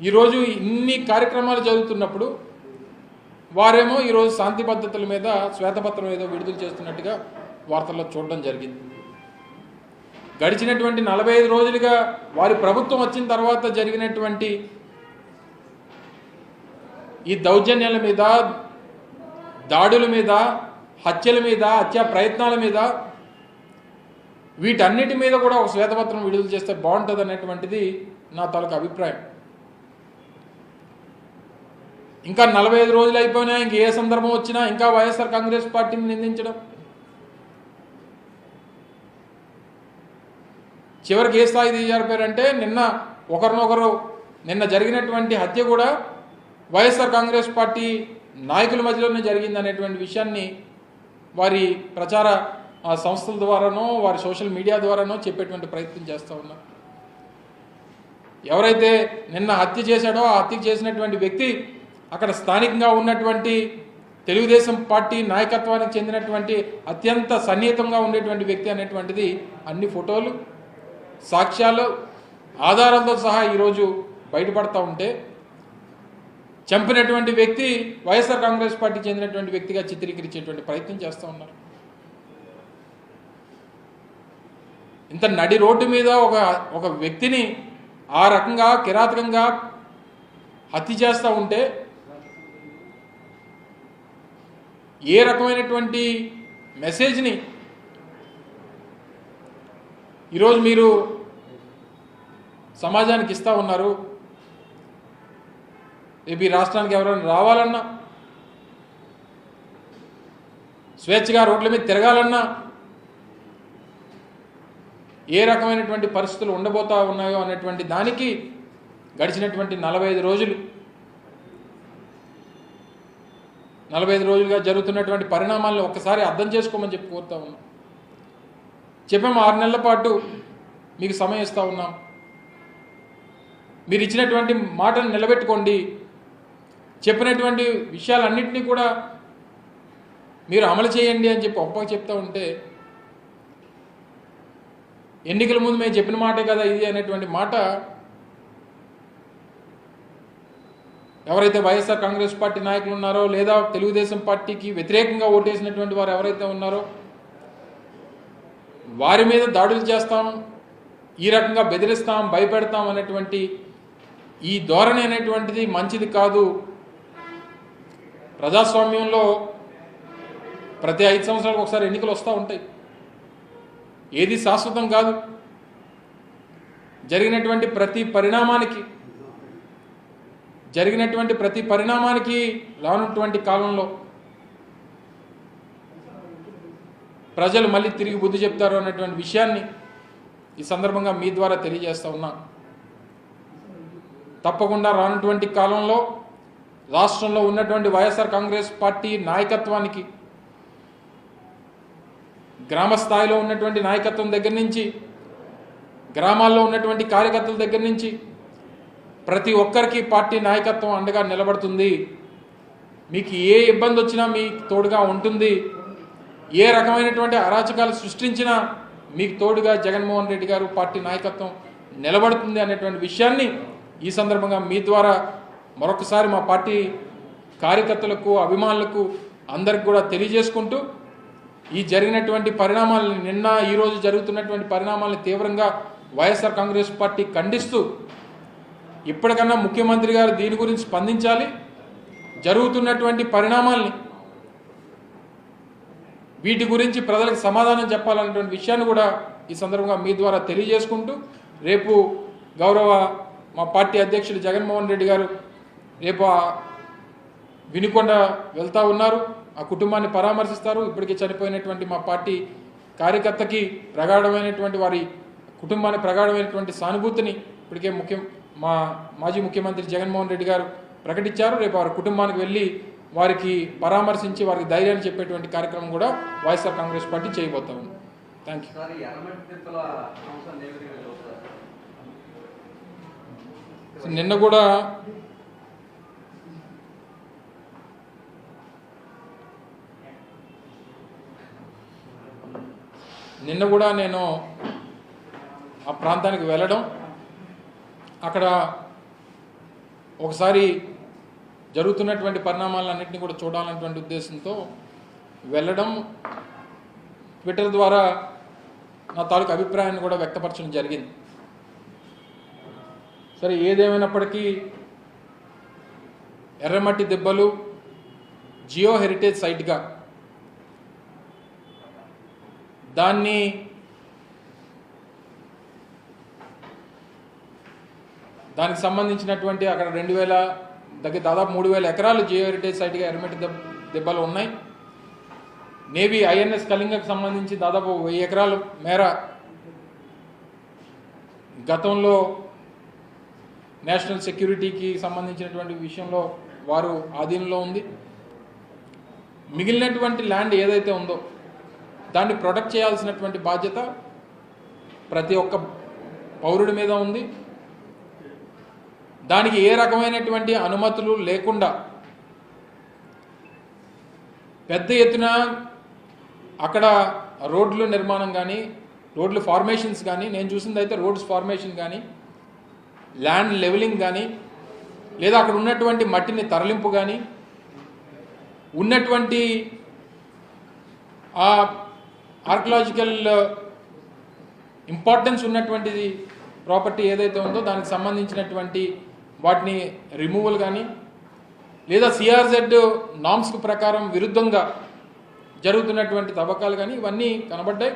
ఈరోజు ఇన్ని కార్యక్రమాలు జరుగుతున్నప్పుడు వారేమో ఈరోజు శాంతి భద్రతల మీద శ్వేతపత్రం ఏదో విడుదల చేస్తున్నట్టుగా వార్తల్లో చూడడం జరిగింది. గడిచినటువంటి 45 రోజులుగా వారి ప్రభుత్వం వచ్చిన తర్వాత జరిగినటువంటి ఈ దౌర్జన్యాల మీద, దాడుల మీద, హత్యల మీద, హత్యా ప్రయత్నాల మీద, వీటన్నిటి మీద కూడా ఒక శ్వేతపత్రం విడుదల చేస్తే బాగుంటుంది అనేటువంటిది నా తాలూకు అభిప్రాయం. ఇంకా 45 రోజులు అయిపోయినా ఇంక ఏ సందర్భం వచ్చినా ఇంకా వైఎస్ఆర్ కాంగ్రెస్ పార్టీని నిందించడం, చివరికి ఏ స్థాయి దిగజారిపోయారంటే నిన్న జరిగినటువంటి హత్య కూడా వైఎస్ఆర్ కాంగ్రెస్ పార్టీ నాయకుల మధ్యలోనే జరిగింది అనేటువంటి విషయాన్ని వారి ప్రచార సంస్థల ద్వారానో వారి సోషల్ మీడియా ద్వారానో చెప్పేటువంటి ప్రయత్నం చేస్తూ ఉన్నారు. ఎవరైతే నిన్న హత్య చేశాడో ఆ హత్య చేసినటువంటి వ్యక్తి అక్కడ స్థానికంగా ఉన్నటువంటి తెలుగుదేశం పార్టీ నాయకత్వానికి చెందినటువంటి అత్యంత సన్నిహితంగా ఉండేటువంటి వ్యక్తి అనేటువంటిది అన్ని ఫోటోలు, సాక్ష్యాలు, ఆధారాలతో సహా ఈరోజు బయటపడతా ఉంటే చంపినటువంటి వ్యక్తి వైఎస్ఆర్ కాంగ్రెస్ పార్టీకి చెందినటువంటి వ్యక్తిగా చిత్రీకరించేటువంటి ప్రయత్నం చేస్తూ ఉన్నారు. ఇంత నడి రోడ్డు మీద ఒక వ్యక్తిని ఆ రకంగా కిరాతకంగా హత్య చేస్తూ ఉంటే ఏ రకమైనటువంటి మెసేజ్ని ఈరోజు మీరు సమాజానికి ఇస్తూ ఉన్నారు? రేపు ఈ రాష్ట్రానికి ఎవరైనా రావాలన్నా, స్వేచ్ఛగా రోడ్ల మీద తిరగాలన్నా ఏ రకమైనటువంటి పరిస్థితులు ఉండబోతా ఉన్నాయో అనేటువంటి దానికి గడిచినటువంటి 45 రోజులుగా జరుగుతున్నటువంటి పరిణామాలను ఒక్కసారి అర్థం చేసుకోమని చెప్పి కోరుతా ఉన్నాం. చెప్పాము 6 నెలల పాటు మీకు సమయం ఇస్తూ ఉన్నాం, మీరు ఇచ్చినటువంటి మాటను నిలబెట్టుకోండి, చెప్పినటువంటి విషయాలన్నింటినీ కూడా మీరు అమలు చేయండి అని చెప్పి ఒప్పగా చెప్తూ ఉంటే ఎన్నికల ముందు మేము చెప్పిన మాటే కదా ఇది అనేటువంటి మాట ఎవరైతే వైఎస్ఆర్ కాంగ్రెస్ పార్టీ నాయకులు ఉన్నారో లేదా తెలుగుదేశం పార్టీకి వ్యతిరేకంగా ఓటేసినటువంటి వారు ఎవరైతే ఉన్నారో వారి మీద దాడులు చేస్తాం, ఈ రకంగా బెదిరిస్తాం, భయపెడతాం అనేటువంటి ఈ ధోరణి అనేటువంటిది మంచిది కాదు. ప్రజాస్వామ్యంలో ప్రతి 5 సంవత్సరాలకు ఒకసారి ఎన్నికలు వస్తూ ఉంటాయి, ఏది శాశ్వతం కాదు. జరిగినటువంటి ప్రతి పరిణామానికి రానున్నటువంటి కాలంలో ప్రజలు మళ్ళీ తిరిగి బుద్ధి చెప్తారు అన్నటువంటి విషయాన్ని ఈ సందర్భంగా మీ ద్వారా తెలియజేస్తూ ఉన్నా. తప్పకుండా రానున్నటువంటి కాలంలో రాష్ట్రంలో ఉన్నటువంటి వైఎస్ఆర్ కాంగ్రెస్ పార్టీ నాయకత్వానికి, గ్రామ స్థాయిలో ఉన్నటువంటి నాయకత్వం దగ్గర నుంచి, గ్రామాల్లో ఉన్నటువంటి కార్యకర్తల దగ్గర నుంచి ప్రతి ఒక్కరికి పార్టీ నాయకత్వం అండగా నిలబడుతుంది. మీకు ఏ ఇబ్బంది వచ్చినా మీకు తోడుగా ఉంటుంది. ఏ రకమైనటువంటి అరాచకాలు సృష్టించినా మీకు తోడుగా జగన్మోహన్ రెడ్డి గారు పార్టీ నాయకత్వం నిలబడుతుంది అనేటువంటి విషయాన్ని ఈ సందర్భంగా మీ ద్వారా మరొకసారి మా పార్టీ కార్యకర్తలకు, అభిమానులకు అందరికి కూడా తెలియజేసుకుంటూ ఈ జరిగినటువంటి పరిణామాలను, నిన్న ఈరోజు జరుగుతున్నటువంటి పరిణామాలను తీవ్రంగా వైఎస్ఆర్ కాంగ్రెస్ పార్టీ ఖండిస్తూ ఇప్పటికన్నా ముఖ్యమంత్రి గారు దీని గురించి స్పందించాలి, జరుగుతున్నటువంటి పరిణామాల్ని వీటి గురించి ప్రజలకు సమాధానం చెప్పాలన్నటువంటి విషయాన్ని కూడా ఈ సందర్భంగా మీ ద్వారా తెలియజేసుకుంటూ రేపు గౌరవ మా పార్టీ అధ్యక్షులు జగన్మోహన్ రెడ్డి గారు రేపు వినుకొండ వెళ్తూ ఉన్నారు, ఆ కుటుంబాన్ని పరామర్శిస్తారు. ఇప్పటికే చనిపోయినటువంటి మా పార్టీ కార్యకర్తకి ప్రగాఢమైనటువంటి వారి కుటుంబానికి ప్రగాఢమైనటువంటి సానుభూతిని ఇప్పటికే మా మాజీ ముఖ్యమంత్రి జగన్మోహన్ రెడ్డి గారు ప్రకటించారు. రేపు వారి కుటుంబానికి వెళ్ళి వారికి పరామర్శించి వారికి ధైర్యాన్ని చెప్పేటువంటి కార్యక్రమం కూడా వైఎస్ఆర్ కాంగ్రెస్ పార్టీ చేయబోతా ఉంది. Thank you. నిన్న కూడా నేను ఆ ప్రాంతానికి వెళ్ళడం, అక్కడ ఒకసారి జరుగుతున్నటువంటి పరిణామాలన్నింటినీ కూడా చూడాలన్నటువంటి ఉద్దేశంతో వెళ్ళడం, ట్విట్టర్ ద్వారా నా తాలూకు అభిప్రాయాన్ని కూడా వ్యక్తపరచడం జరిగింది. సరే, ఏదేమైనప్పటికీ ఎర్రమట్టి దెబ్బలు జియో హెరిటేజ్ సైట్గా దానికి సంబంధించినటువంటి అక్కడ 2000 దాదాపు 3000 ఎకరాలు జియో హెరిటేజ్ సైట్గా ఎర్రమట్టి దెబ్బలు ఉన్నాయి. నేవీ INS కళింగకు సంబంధించి దాదాపు 1000 ఎకరాల మేర గతంలో నేషనల్ సెక్యూరిటీకి సంబంధించినటువంటి విషయంలో వారు ఆధీనంలో ఉంది. మిగిలినటువంటి ల్యాండ్ ఏదైతే ఉందో దాన్ని ప్రొటెక్ట్ చేయాల్సినటువంటి బాధ్యత ప్రతి ఒక్క పౌరుడి మీద ఉంది. దానికి ఏ రకమైనటువంటి అనుమతులు లేకుండా పెద్ద ఎత్తున అక్కడ రోడ్లు నిర్మాణం కానీ, రోడ్లు ఫార్మేషన్స్ కానీ, నేను చూసింది అయితే రోడ్స్ ఫార్మేషన్ కానీ, ల్యాండ్ లెవెలింగ్ కానీ, లేదా అక్కడ ఉన్నటువంటి మట్టిని తరలింపు కానీ, ఉన్నటువంటి ఆ ఆర్కియలాజికల్ ఇంపార్టెన్స్ ఉన్నటువంటిది ప్రాపర్టీ ఏదైతే ఉందో దానికి సంబంధించినటువంటి వాటిని రిమూవల్ కానీ, లేదా CRZ నామ్స్కు ప్రకారం విరుద్ధంగా జరుగుతున్నటువంటి తవ్వకాలు కానీ ఇవన్నీ కనబడ్డాయి.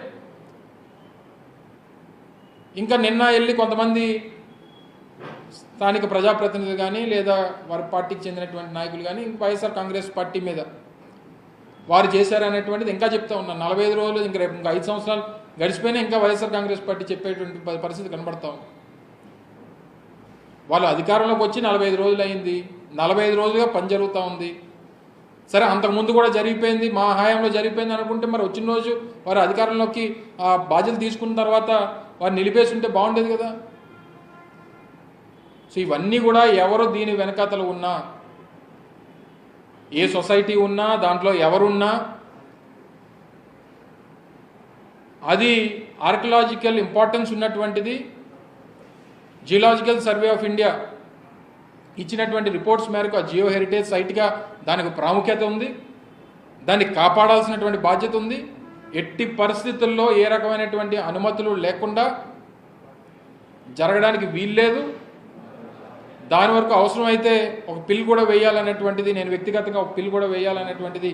ఇంకా నిన్న వెళ్ళి కొంతమంది స్థానిక ప్రజాప్రతినిధులు కానీ, లేదా వారి పార్టీకి చెందినటువంటి నాయకులు కానీ వైఎస్ఆర్ కాంగ్రెస్ పార్టీ మీద వారు చేశారనేటువంటిది ఇంకా చెప్తా ఉన్నాను. 45 రోజులు ఇంకా రేపు ఇంకా 5 సంవత్సరాలు గడిచిపోయినా ఇంకా వైఎస్ఆర్ కాంగ్రెస్ పార్టీ చెప్పేటువంటి పరిస్థితి కనబడతా ఉంది. వాళ్ళు అధికారంలోకి వచ్చి 45 రోజులు అయింది, 45 రోజులుగా పని జరుగుతూ ఉంది. సరే, అంతకుముందు కూడా జరిగిపోయింది, మా హయాంలో జరిగిపోయింది అనుకుంటే మరి వచ్చిన రోజు వారు అధికారంలోకి ఆ బాధ్యతలు తీసుకున్న తర్వాత వారు నిలిపేసి ఉంటే బాగుండేది కదా. సో ఇవన్నీ కూడా ఎవరు దీని వెనకాతలు ఉన్నా, ఏ సొసైటీ ఉన్నా, దాంట్లో ఎవరున్నా, అది ఆర్కియలాజికల్ ఇంపార్టెన్స్ ఉన్నటువంటిది. జియోలాజికల్ సర్వే ఆఫ్ ఇండియా ఇచ్చినటువంటి రిపోర్ట్స్ మేరకు ఆ జియో హెరిటేజ్ సైట్గా దానికి ప్రాముఖ్యత ఉంది, దాన్ని కాపాడాల్సినటువంటి బాధ్యత ఉంది. ఎట్టి పరిస్థితుల్లో ఏ రకమైనటువంటి అనుమతులు లేకుండా జరగడానికి వీల్లేదు. దాని వరకు అవసరమైతే ఒక పిల్ కూడా వేయాలనేటువంటిది, నేను వ్యక్తిగతంగా ఒక పిల్ కూడా వేయాలనేటువంటిది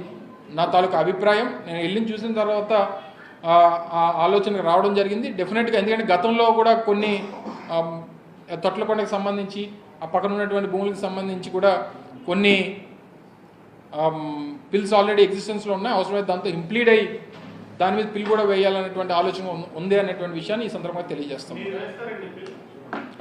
నా తాలూకు అభిప్రాయం. నేను వెళ్ళి చూసిన తర్వాత ఆలోచనకు రావడం జరిగింది డెఫినెట్గా. ఎందుకంటే గతంలో కూడా కొన్ని తొట్లకొండకు సంబంధించి ఆ పక్కన ఉన్నటువంటి భూములకు సంబంధించి కూడా కొన్ని పిల్స్ ఆల్రెడీ ఎగ్జిస్టెన్స్లో ఉన్నాయి. అవసరమైతే దాంతో ఇంప్లీడ్ అయ్యి దాని మీద పిల్ కూడా వేయాలనేటువంటి ఆలోచన ఉంది అనేటువంటి విషయాన్ని ఈ సందర్భంగా తెలియజేస్తాం.